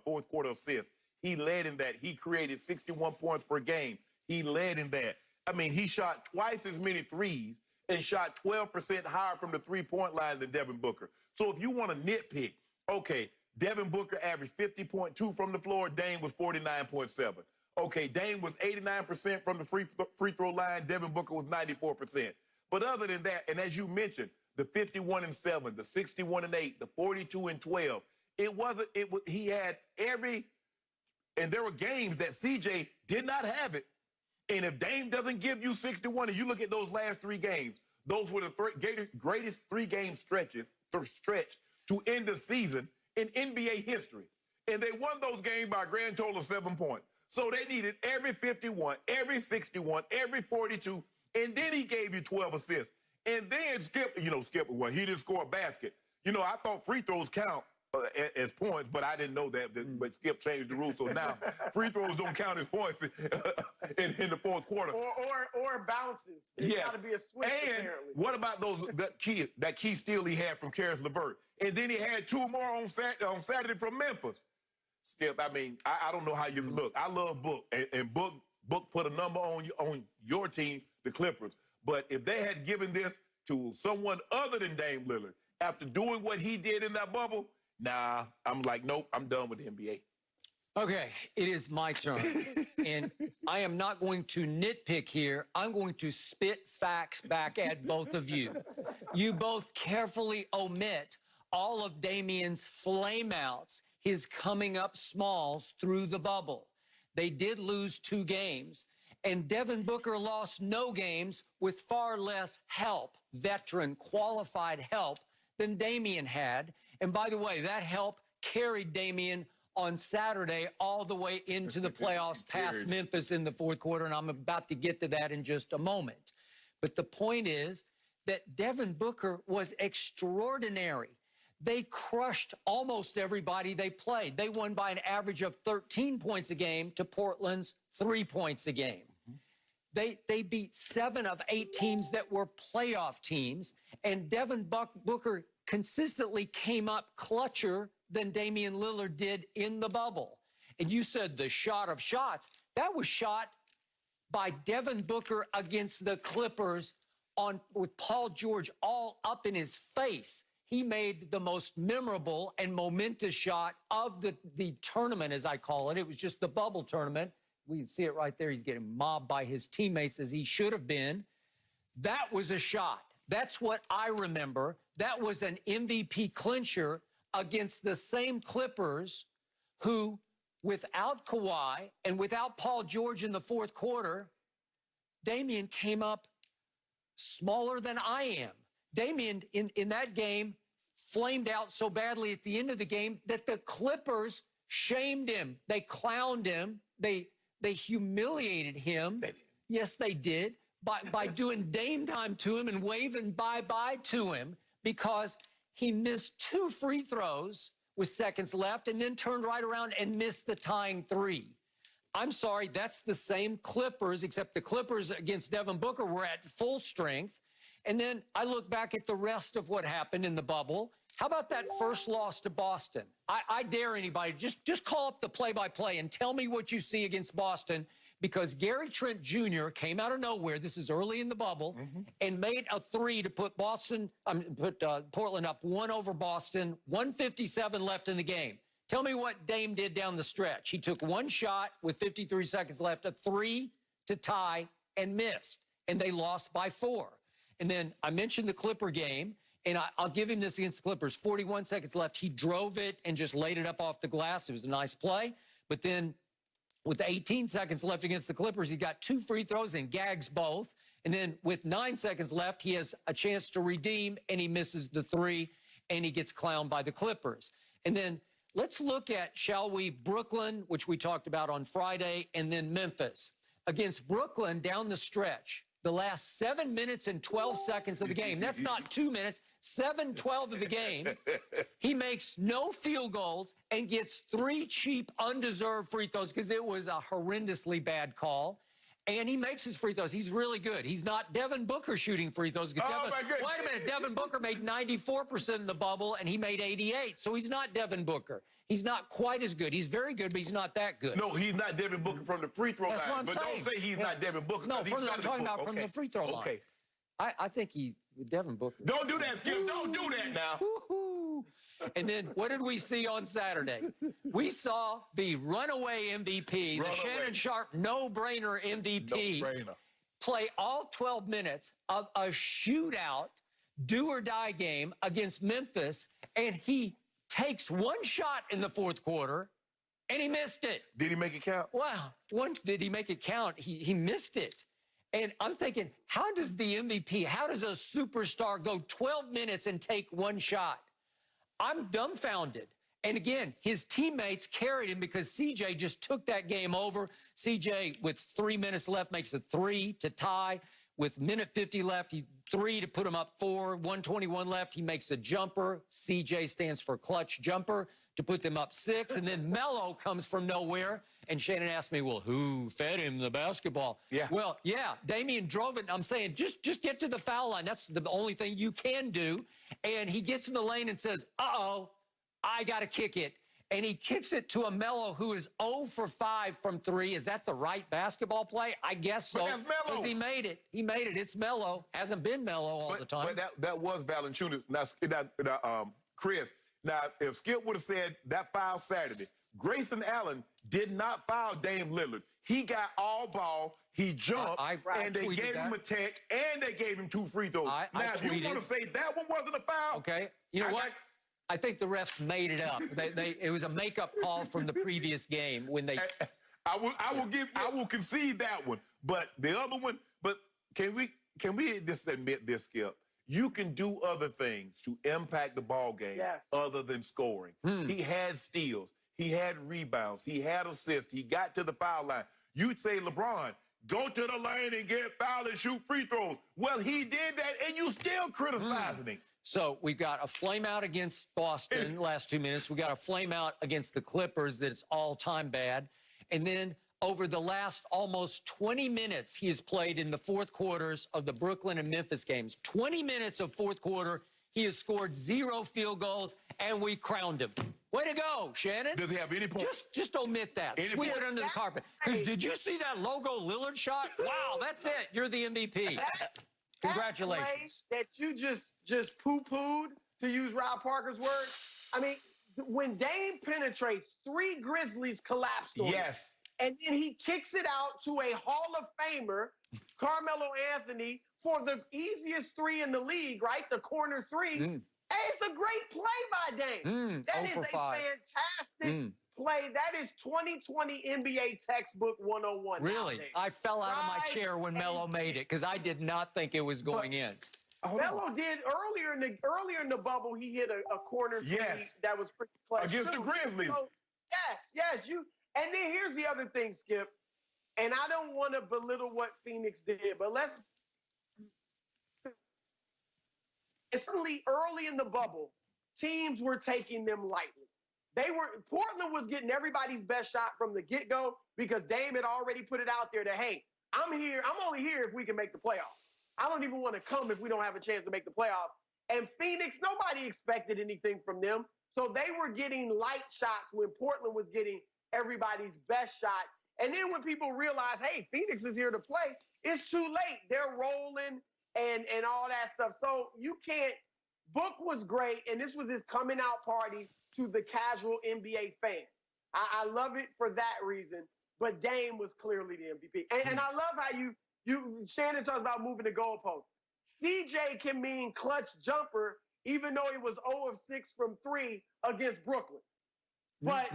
fourth quarter assists. He led in that. He created 61 points per game. He led in that. I mean, he shot twice as many threes and shot 12% higher from the three-point line than Devin Booker. So if you want to nitpick, okay, Devin Booker averaged 50.2 from the floor. Dame was 49.7. Okay, Dame was 89% from the free throw line. Devin Booker was 94%. But other than that, and as you mentioned, the 51-7, the 61-8, the 42-12, he had every, and there were games that CJ did not have it. And if Dame doesn't give you 61, and you look at those last three games, those were the greatest three-game stretch to end the season in NBA history. And they won those games by a grand total of 7 points. So they needed every 51, every 61, every 42, and then he gave you 12 assists. And then Skip, well, he didn't score a basket. I thought free throws count as points, but I didn't know that. But Skip changed the rules, so now free throws don't count as points in the fourth quarter. Or bounces. It's got to be a switch, and apparently. What about that key steal he had from Karis LeVert? And then he had two more on Saturday from Memphis. Skip, I mean, I don't know how you look. I love Book, and Book put a number on your team, the Clippers. But if they had given this to someone other than Dame Lillard, after doing what he did in that bubble, nah, I'm like, nope, I'm done with the NBA. Okay, it is my turn. And I am not going to nitpick here. I'm going to spit facts back at both of you. You both carefully omit all of Damian's flameouts, his coming up smalls through the bubble. They did lose 2 games. And Devin Booker lost no games with far less help, veteran, qualified help, than Damian had. And by the way, that help carried Damian on Saturday all the way into the playoffs past Memphis in the fourth quarter, and I'm about to get to that in just a moment. But the point is that Devin Booker was extraordinary. They crushed almost everybody they played. They won by an average of 13 points a game to Portland's 3 points a game. They beat 7 of 8 teams that were playoff teams, and Devin Booker consistently came up clutcher than Damian Lillard did in the bubble. And you said the shot of shots. That was shot by Devin Booker against the Clippers with Paul George all up in his face. He made the most memorable and momentous shot of the tournament, as I call it. It was just the bubble tournament. We can see it right there. He's getting mobbed by his teammates, as he should have been. That was a shot. That's what I remember. That was an MVP clincher against the same Clippers who, without Kawhi and without Paul George in the fourth quarter, Damian came up smaller than I am. Damian, in that game, flamed out so badly at the end of the game that the Clippers shamed him. They clowned him. They humiliated him. Yes, they did, by doing Dame time to him and waving bye-bye to him because he missed 2 free throws with seconds left and then turned right around and missed the tying 3. I'm sorry, that's the same Clippers, except the Clippers against Devin Booker were at full strength. And then I look back at the rest of what happened in the bubble. How about that first loss to Boston? I dare anybody, just call up the play-by-play and tell me what you see against Boston, because Gary Trent Jr. came out of nowhere, this is early in the bubble, and made a 3 to put Portland up 1 over Boston, 1:57 left in the game. Tell me what Dame did down the stretch. He took 1 shot with 53 seconds left, a 3 to tie, and missed. And they lost by 4. And then I mentioned the Clipper game, and I'll give him this against the Clippers. 41 seconds left. He drove it and just laid it up off the glass. It was a nice play. But then with 18 seconds left against the Clippers, he got 2 free throws and gags both. And then with 9 seconds left, he has a chance to redeem, and he misses the 3, and he gets clowned by the Clippers. And then let's look at, shall we, Brooklyn, which we talked about on Friday, and then Memphis. Against Brooklyn down the stretch, the last 7 minutes and 12 seconds of the game. That's not 2 minutes, 7:12 of the game. He makes no field goals and gets 3 cheap, undeserved free throws because it was a horrendously bad call. And he makes his free throws. He's really good. He's not Devin Booker shooting free throws. Wait a minute. Devin Booker made 94% in the bubble, and he made 88. So he's not Devin Booker. He's not quite as good. He's very good, but he's not that good. No, he's not Devin Booker from the free throw That's line. what I'm But saying. don't say he's not Devin Booker. No, I'm I'm talking about from the free throw line. Okay. I think he's Devin Booker. Don't do that, Skip. Don't do that now. Woo-hoo. And then what did we see on Saturday? We saw the runaway MVP, the Shannon Sharp no-brainer MVP, No-brainer. play all 12 minutes of a shootout, do-or-die game against Memphis, and he takes one shot in the fourth quarter, and he missed it. Did he make it count? Well, once did he make it count? He missed it. And I'm thinking, how does the MVP, how does a superstar go 12 minutes and take one shot? I'm dumbfounded. And again, his teammates carried him because CJ just took that game over. CJ, with 3 minutes left, makes a three to tie. With minute 50 left, three to put him up 4, 1:21 left. He makes a jumper. CJ stands for clutch jumper to put them up 6. And then Melo comes from nowhere. And Shannon asked me, well, who fed him the basketball? Yeah. Well, yeah, Damian drove it. I'm saying, just get to the foul line. That's the only thing you can do. And he gets in the lane and says, uh-oh, I got to kick it. And he kicks it to a Melo who is 0 for 5 from 3. Is that the right basketball play? I guess so. But that's Melo. Because he made it. He made it. It's Melo. Hasn't been Melo all the time. But that was Valanciunas. Now, Chris, now, if Skip would have said that foul Saturday, Grayson Allen did not foul Dame Lillard. He got all ball. He jumped, and they gave him a tech, and they gave him 2 free throws. Now, if you want to say that one wasn't a foul, okay. You know what? I think the refs made it up. It was a makeup call from the previous game when they. I will concede that one, but the other one. But can we just admit this, Skip? You can do other things to impact the ball game other than scoring. He had steals. He had rebounds. He had assists. He got to the foul line. You say, LeBron, go to the lane and get fouled and shoot free throws. Well, he did that, and you still criticizing him. So we've got a flame out against Boston last 2 minutes. We got a flame out against the Clippers that's all-time bad. And then over the last almost 20 minutes he has played in the fourth quarters of the Brooklyn and Memphis games. 20 minutes of fourth quarter, he has scored 0 field goals, and we crowned him. Way to go, Shannon. Does he have any points? Just omit that. Sweep it under the carpet. Because did you see that logo Lillard shot? Wow, that's it. You're the MVP. Congratulations. That you just poo-pooed, to use Rob Parker's word. I mean, when Dame penetrates, 3 Grizzlies collapsed on him. Yes. And then he kicks it out to a Hall of Famer, Carmelo Anthony, for the easiest 3 in the league, right? The corner 3. Hey, it's a great play by Dame. That is a fantastic play. That is 2020 NBA textbook 101. Really? I fell out of my chair when Melo made it because I did not think it was going in. Melo did earlier in the bubble. He hit a corner 3 that was pretty clutch against the Grizzlies. So, yes. And then here's the other thing, Skip. And I don't want to belittle what Phoenix did, but certainly early in the bubble, teams were taking them lightly. Portland was getting everybody's best shot from the get-go because Dame had already put it out there that, hey, I'm only here if we can make the playoffs. I don't even want to come if we don't have a chance to make the playoffs. And Phoenix, nobody expected anything from them. So they were getting light shots when Portland was getting everybody's best shot. And then when people realize, hey, Phoenix is here to play, it's too late. They're rolling and all that stuff. So you can't. Book was great, and this was his coming out party to the casual NBA fan. I love it for that reason. But Dame was clearly the MVP. And I love how Shannon talks about moving the goalpost. CJ can mean clutch jumper, even though he was 0 of 6 from 3 against Brooklyn. But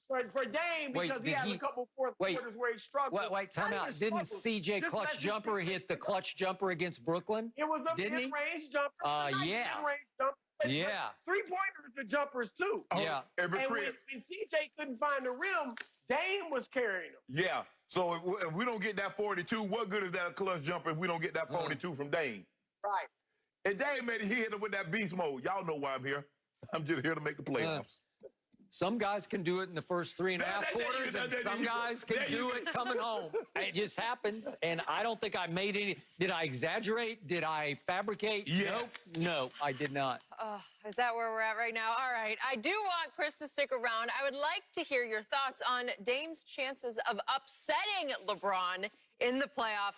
for Dame, because he had a couple fourth quarters where he struggled. Wait, time out. Didn't CJ clutch jumper hit the clutch jumper against Brooklyn? It was a mid-range jumper. Mid-range jumper. But 3-pointers are jumpers too. Yeah. And when CJ couldn't find the rim, Dame was carrying him. Yeah. So if we don't get that 42, what good is that clutch jumper if we don't get that 42 from Dame? Right. And Dame hit him with that beast mode. Y'all know why I'm here. I'm just here to make the playoffs. Some guys can do it in the first 3.5 quarters, and some guys can do it coming home. It just happens, and I don't think I made any. Did I exaggerate? Did I fabricate? Yes. Nope. No, I did not. Is that where we're at right now? All right. I do want Chris to stick around. I would like to hear your thoughts on Dame's chances of upsetting LeBron in the playoffs.